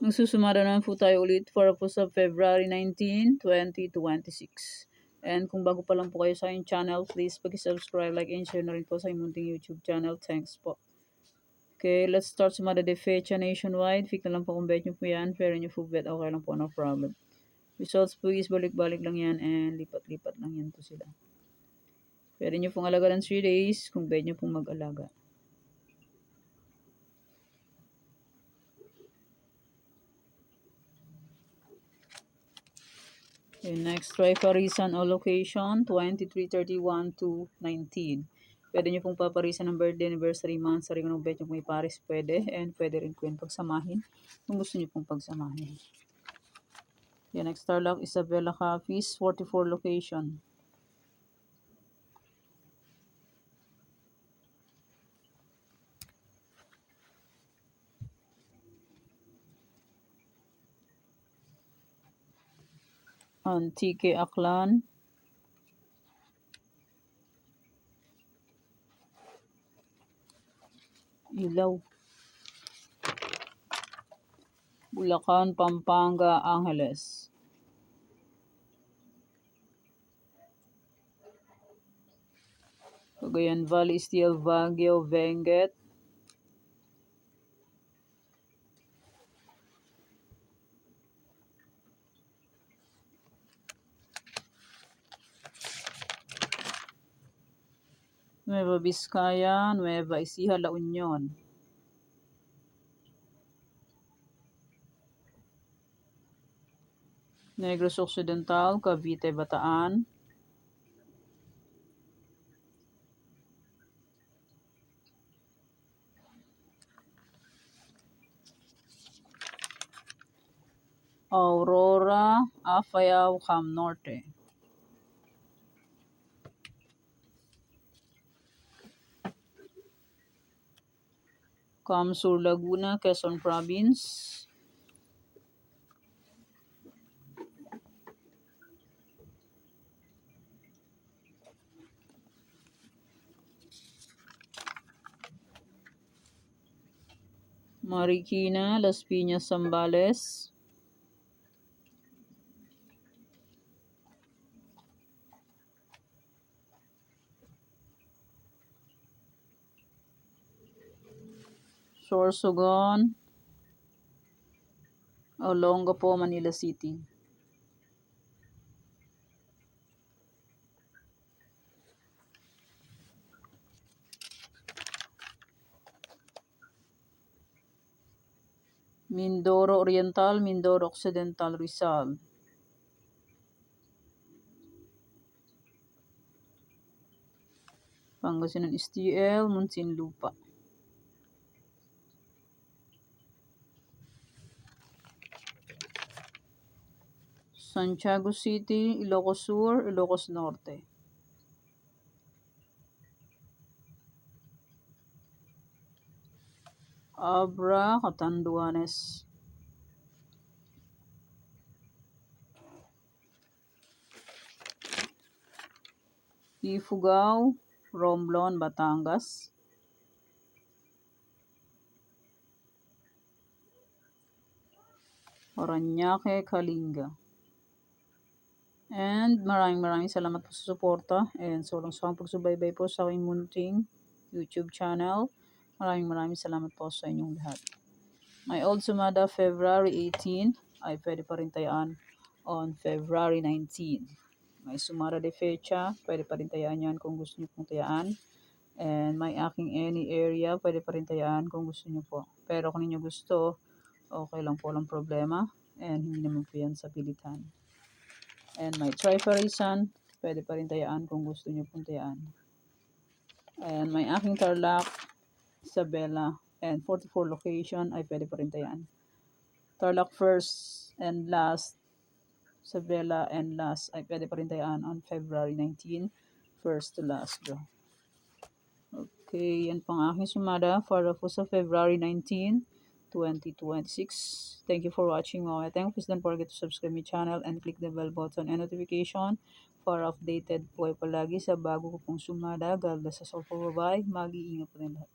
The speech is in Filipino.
Magsusumada naman po tayo ulit para po sa February 19, 2026. And kung bago pa lang po kayo sa aking channel, please pag-subscribe, like, and share na rin po sa aking munting YouTube channel. Thanks po. Okay, let's start sumada de fecha nationwide. Fix na lang po kung bet nyo po yan. Pero nyo po bet, okay lang po, no problem. Results po is balik-balik lang yan and lipat-lipat lang yan po sila. Pwede nyo pong alaga ng 3 days kung bet nyo pong mag-alaga. Okay, next, try parisan o location, 2331 to 19. Pwede nyo pong paparisan ng birthday, anniversary, month, sarili ng bet nyo kung iparis, pwede. And pwede rin po yun pagsamahin kung gusto nyo pong pagsamahin. Okay, next, Starlock, Isabela Coffees, 44 location. Antique Aklan, Ilaw, Bulacan, Pampanga, Angeles. Cagayan Valley, Steel, Baguio, Benguet. Nueva Vizcaya, Nueva Ecija, La Union. Negros Occidental, Cavite, Bataan. Aurora, Afayao, Cam Norte. Cam Sur, Laguna, Quezon Province. Marikina, Las Piñas, Zambales. Sorsogon, Olongapo, Manila City. Mindoro Oriental, Mindoro Occidental, Rizal. Pangasinan STL, Muntinlupa. Santiago City, Ilocos Sur, Ilocos Norte. Abra, Catanduanes. Ifugao, Romblon, Batangas. Parañaque, Kalinga. And maraming salamat po sa suporta and sobrang pagsubaybay po sa aking munting YouTube channel. Maraming salamat po sa inyong lahat. My old sumada February 18 ay pwede pa rin tayaan on February 19. May sumada de fecha, pwede pa rin tayaan yan kung gusto niyo pong tayaan. And may aking any area, pwede pa rin tayaan kung gusto niyo po. Pero kung ninyo gusto, okay lang po, walang problema. And hindi naman po yan sa pilitan. And may Trifarisan, pwede pa rin tayaan kung gusto niyo pong tayaan. And may aking Tarlac, Isabela, and 44 location ay pwede pa rin tayaan. Tarlac first and last, Isabela and last ay pwede pa rin tayaan on February 19, first to last draw. Okay, yan pang aking sumada para po sa February 19, 2026. Thank you for watching mga thank you. Please don't forget to subscribe my channel and click the bell button and notification for updated po ay palagi sa bago ko pong sumada. God bless us all po. Bye-bye. Mag-iingat po rin lahat.